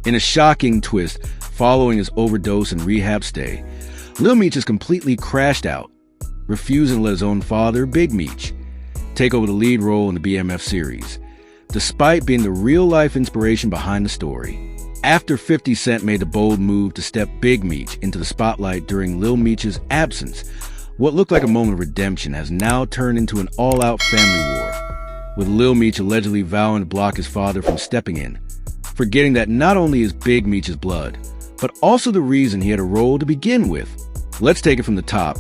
In a shocking twist, following his overdose and rehab stay, Lil Meech is completely crashed out, refusing to let his own father, Big Meech, take over the lead role in the BMF series, despite being the real-life inspiration behind the story. After 50 Cent made the bold move to step Big Meech into the spotlight during Lil Meech's absence, what looked like a moment of redemption has now turned into an all-out family war, with Lil Meech allegedly vowing to block his father from stepping in, forgetting that not only is Big Meech's blood, but also the reason he had a role to begin with. Let's take it from the top,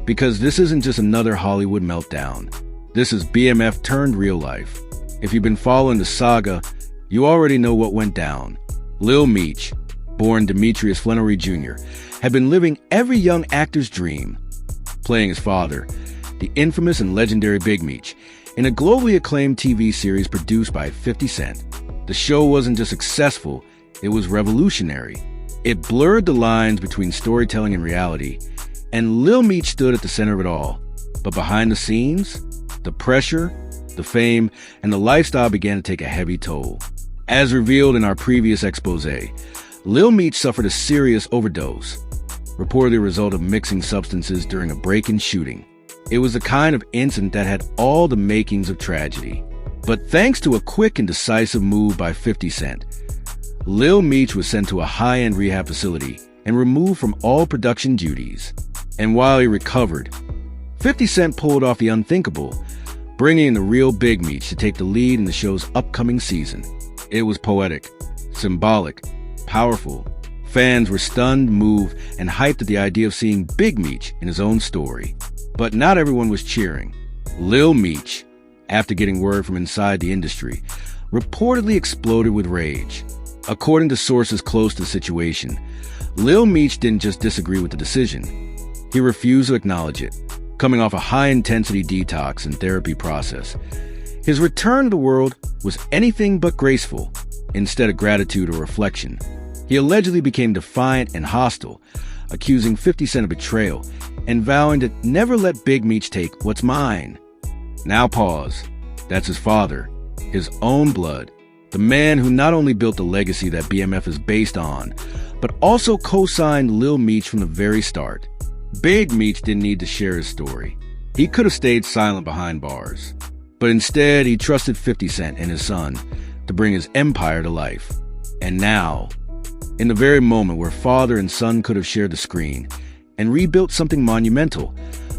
because this isn't just another Hollywood meltdown. This is BMF turned real life. If you've been following the saga, you already know what went down. Lil Meech, born Demetrius Flannery Jr., had been living every young actor's dream, playing his father, the infamous and legendary Big Meech, in a globally acclaimed TV series produced by 50 Cent. The show wasn't just successful, it was revolutionary. It blurred the lines between storytelling and reality, and Lil Meech stood at the center of it all. But behind the scenes, the pressure, the fame, and the lifestyle began to take a heavy toll. As revealed in our previous expose, Lil Meech suffered a serious overdose, reportedly a result of mixing substances during a break-in shooting. It was the kind of incident that had all the makings of tragedy. But thanks to a quick and decisive move by 50 Cent, Lil Meech was sent to a high-end rehab facility and removed from all production duties. And while he recovered, 50 Cent pulled off the unthinkable, bringing in the real Big Meech to take the lead in the show's upcoming season. It was poetic, symbolic, powerful. Fans were stunned, moved, and hyped at the idea of seeing Big Meech in his own story. But not everyone was cheering. Lil Meech, after getting word from inside the industry, reportedly exploded with rage. According to sources close to the situation, Lil Meech didn't just disagree with the decision. He refused to acknowledge it, coming off a high-intensity detox and therapy process. His return to the world was anything but graceful, instead of gratitude or reflection. He allegedly became defiant and hostile, accusing 50 Cent of betrayal and vowing to never let Big Meech take what's mine. Now pause. That's his father, his own blood, the man who not only built the legacy that BMF is based on, but also co-signed Lil Meech from the very start. Big Meech didn't need to share his story. He could have stayed silent behind bars. But instead, he trusted 50 Cent and his son to bring his empire to life. And now, in the very moment where father and son could have shared the screen and rebuilt something monumental,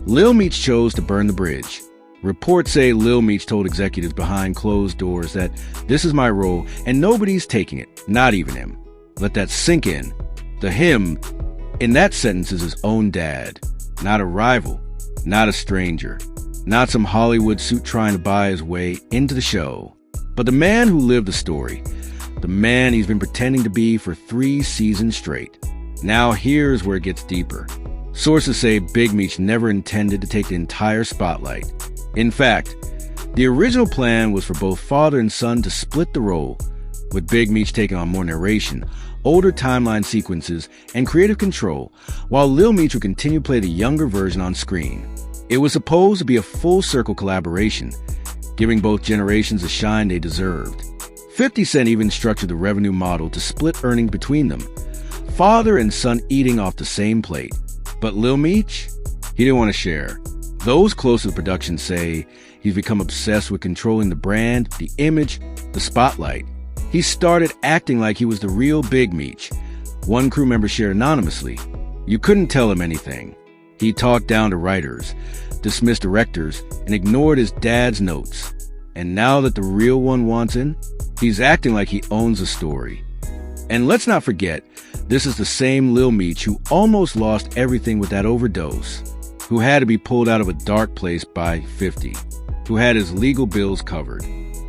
Lil Meech chose to burn the bridge. Reports say Lil Meech told executives behind closed doors that this is my role and nobody's taking it, not even him. Let that sink in. The him in that sentence is his own dad, not a rival, not a stranger, not some Hollywood suit trying to buy his way into the show, but the man who lived the story, the man he's been pretending to be for 3 seasons straight. Now here's where it gets deeper. Sources say Big Meech never intended to take the entire spotlight. In fact, the original plan was for both father and son to split the role, with Big Meech taking on more narration, older timeline sequences, and creative control, while Lil Meech would continue to play the younger version on screen. It was supposed to be a full-circle collaboration, giving both generations the shine they deserved. 50 Cent even structured the revenue model to split earnings between them, father and son eating off the same plate. But Lil Meech? He didn't want to share. Those close to the production say he's become obsessed with controlling the brand, the image, the spotlight. He started acting like he was the real Big Meech. One crew member shared anonymously. You couldn't tell him anything. He talked down to writers, dismissed directors, and ignored his dad's notes. And now that the real one wants in, he's acting like he owns the story. And let's not forget, this is the same Lil Meech who almost lost everything with that overdose, who had to be pulled out of a dark place by 50, who had his legal bills covered,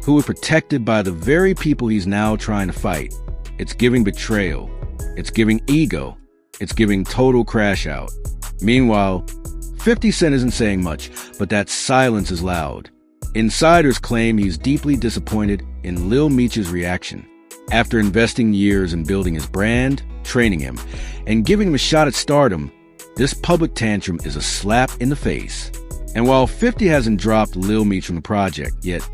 who was protected by the very people he's now trying to fight. It's giving betrayal. It's giving ego. It's giving total crash out. Meanwhile, 50 Cent isn't saying much, but that silence is loud. Insiders claim he's deeply disappointed in Lil Meech's reaction. After investing years in building his brand, training him, and giving him a shot at stardom, this public tantrum is a slap in the face. And while 50 hasn't dropped Lil Meech from the project yet,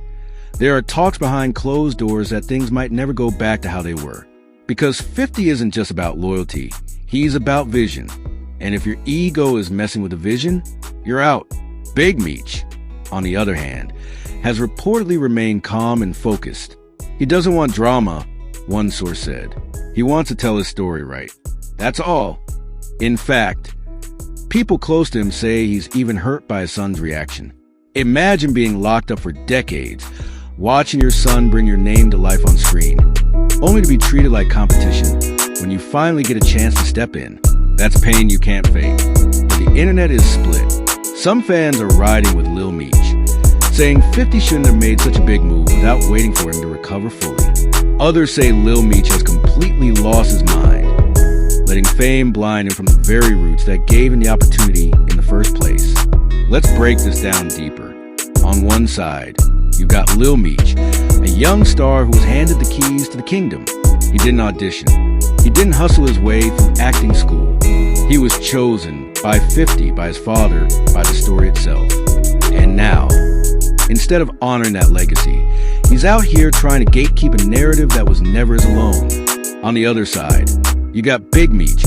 there are talks behind closed doors that things might never go back to how they were. Because 50 isn't just about loyalty, he's about vision. And if your ego is messing with the vision, you're out. Big Meech, on the other hand, has reportedly remained calm and focused. He doesn't want drama, one source said. He wants to tell his story right. That's all. In fact, people close to him say he's even hurt by his son's reaction. Imagine being locked up for decades, watching your son bring your name to life on screen, only to be treated like competition when you finally get a chance to step in. That's pain you can't fake. But the internet is split. Some fans are riding with Lil Meech, saying 50 shouldn't have made such a big move without waiting for him to recover fully. Others say Lil Meech has completely lost his mind, letting fame blind him from the very roots that gave him the opportunity in the first place. Let's break this down deeper. On one side, you've got Lil Meech, a young star who was handed the keys to the kingdom. He didn't audition. He didn't hustle his way through acting school. He was chosen by 50, by his father, by the story itself. And now, instead of honoring that legacy, he's out here trying to gatekeep a narrative that was never his own. On the other side, you got Big Meech,